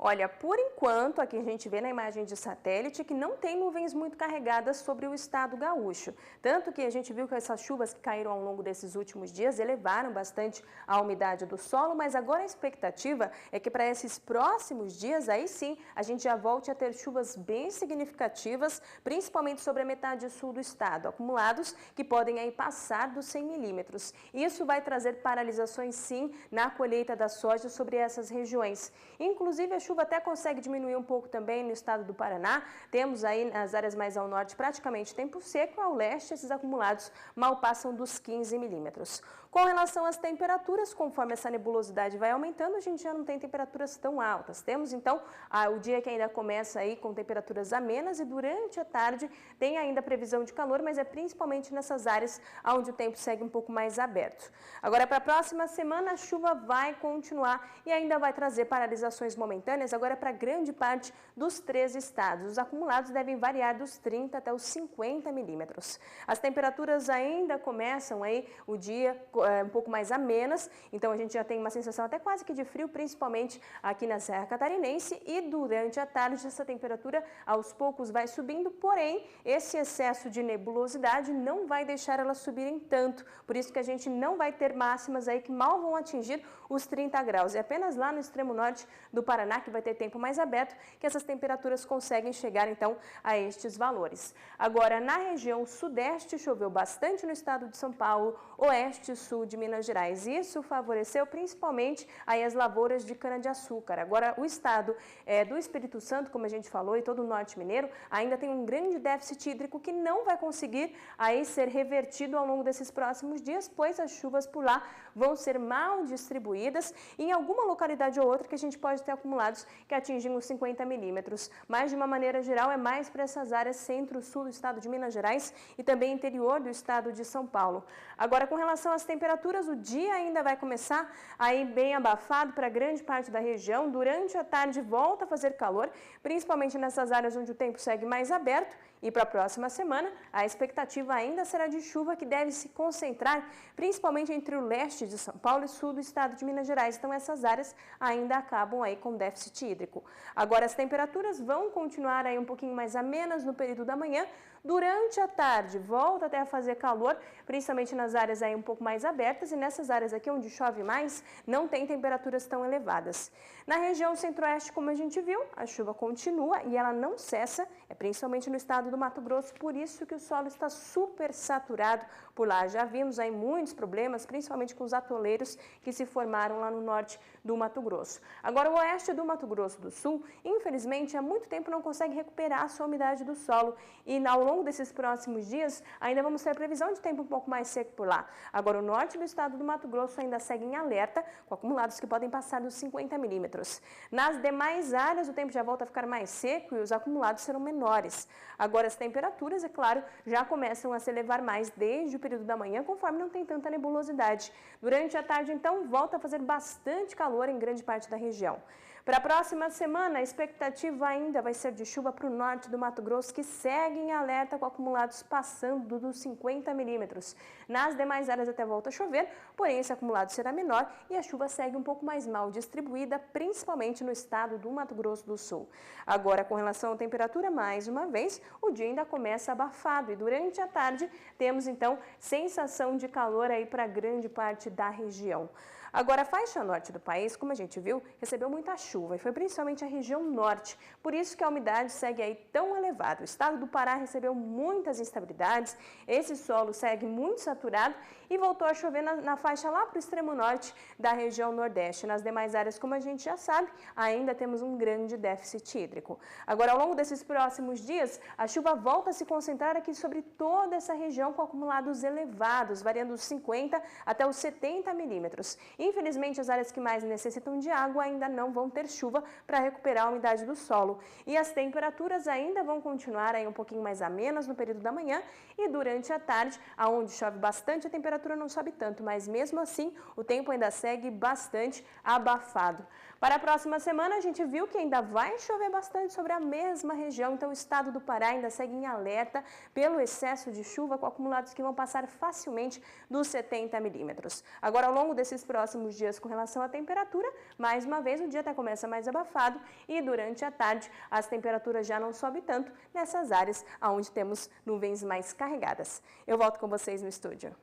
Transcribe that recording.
Olha, por enquanto, aqui a gente vê na imagem de satélite que não tem nuvens muito carregadas sobre o estado gaúcho. Tanto que a gente viu que essas chuvas que caíram ao longo desses últimos dias elevaram bastante a umidade do solo, mas agora a expectativa é que para esses próximos dias, aí sim, a gente já volte a ter chuvas bem significativas, principalmente sobre a metade sul do estado, acumulados que podem aí passar dos 100 milímetros. Isso vai trazer paralisações sim na colheita da soja sobre essas regiões. Inclusive, a chuva até consegue diminuir um pouco também no estado do Paraná. Temos aí nas áreas mais ao norte praticamente tempo seco, ao leste esses acumulados mal passam dos 15 milímetros. Com relação às temperaturas, conforme essa nebulosidade vai aumentando, a gente já não tem temperaturas tão altas. Temos então o dia que ainda começa aí com temperaturas amenas e durante a tarde tem ainda previsão de calor, mas é principalmente nessas áreas onde o tempo segue um pouco mais aberto. Agora, para a próxima semana, a chuva vai continuar e ainda vai trazer paralisações momentâneas agora para grande parte dos 3 estados. Os acumulados devem variar dos 30 até os 50 milímetros. As temperaturas ainda começam aí o dia um pouco mais amenas, então a gente já tem uma sensação até quase que de frio, principalmente aqui na Serra Catarinense, e durante a tarde essa temperatura aos poucos vai subindo, porém esse excesso de nebulosidade não vai deixar elas subirem tanto, por isso que a gente não vai ter máximas aí que mal vão atingir os 30 graus. É apenas lá no extremo norte do Paraná, que vai ter tempo mais aberto, que essas temperaturas conseguem chegar então a estes valores. Agora, na região sudeste, choveu bastante no estado de São Paulo, oeste e sul de Minas Gerais. Isso favoreceu principalmente aí as lavouras de cana-de-açúcar. Agora, o estado do Espírito Santo, como a gente falou, e todo o norte mineiro, ainda tem um grande déficit hídrico que não vai conseguir aí ser revertido ao longo desses próximos dias, pois as chuvas por lá vão ser mal distribuídas e em alguma localidade ou outra que a gente pode ter acumulados que atingem os 50 milímetros. Mas, de uma maneira geral, é mais para essas áreas centro-sul do estado de Minas Gerais e também interior do estado de São Paulo. Agora, com relação às temperaturas, o dia ainda vai começar aí bem abafado para grande parte da região. Durante a tarde volta a fazer calor, principalmente nessas áreas onde o tempo segue mais aberto. E para a próxima semana, a expectativa ainda será de chuva que deve se concentrar principalmente entre o leste de São Paulo e sul do estado de Minas Gerais. Então, essas áreas ainda acabam aí com déficit hídrico. Agora, as temperaturas vão continuar aí um pouquinho mais amenas no período da manhã. Durante a tarde, volta até a fazer calor, principalmente nas áreas aí um pouco mais abertas, e nessas áreas aqui onde chove mais, não tem temperaturas tão elevadas. Na região centro-oeste, como a gente viu, a chuva continua e ela não cessa, principalmente no estado do Mato Grosso, por isso que o solo está super saturado por lá. Já vimos aí muitos problemas, principalmente com os atoleiros que se formaram lá no norte do Mato Grosso. Agora, o oeste do Mato Grosso do Sul, infelizmente, há muito tempo não consegue recuperar a sua umidade do solo e ao longo desses próximos dias ainda vamos ter previsão de tempo um pouco mais seco por lá. Agora, o norte do estado do Mato Grosso ainda segue em alerta, com acumulados que podem passar dos 50 milímetros. Nas demais áreas, o tempo já volta a ficar mais seco e os acumulados serão menores. Agora, as temperaturas, é claro, já começam a se elevar mais desde o período da manhã, conforme não tem tanta nebulosidade. Durante a tarde, então, volta a fazer bastante calor em grande parte da região. Para a próxima semana, a expectativa ainda vai ser de chuva para o norte do Mato Grosso, que segue em alerta com acumulados passando dos 50 milímetros. Nas demais áreas até volta a chover, porém esse acumulado será menor e a chuva segue um pouco mais mal distribuída, principalmente no estado do Mato Grosso do Sul. Agora, com relação à temperatura, mais uma vez, o dia ainda começa abafado e durante a tarde temos então sensação de calor aí para grande parte da região. Agora, a faixa norte do país, como a gente viu, recebeu muita chuva e foi principalmente a região norte. Por isso que a umidade segue aí tão elevada. O estado do Pará recebeu muitas instabilidades, esse solo segue muito saturado e voltou a chover na faixa lá para o extremo norte da região nordeste. Nas demais áreas, como a gente já sabe, ainda temos um grande déficit hídrico. Agora, ao longo desses próximos dias, a chuva volta a se concentrar aqui sobre toda essa região com acumulados elevados, variando dos 50 até os 70 milímetros. Infelizmente, as áreas que mais necessitam de água ainda não vão ter chuva para recuperar a umidade do solo. E as temperaturas ainda vão continuar aí um pouquinho mais amenas no período da manhã e durante a tarde, aonde chove bastante, a temperatura não sobe tanto, mas mesmo assim o tempo ainda segue bastante abafado. Para a próxima semana, a gente viu que ainda vai chover bastante sobre a mesma região, então o estado do Pará ainda segue em alerta pelo excesso de chuva, com acumulados que vão passar facilmente dos 70 milímetros. Agora, ao longo desses próximos dias, com relação à temperatura, mais uma vez o dia até começa mais abafado e durante a tarde as temperaturas já não sobem tanto nessas áreas onde temos nuvens mais carregadas. Eu volto com vocês no estúdio.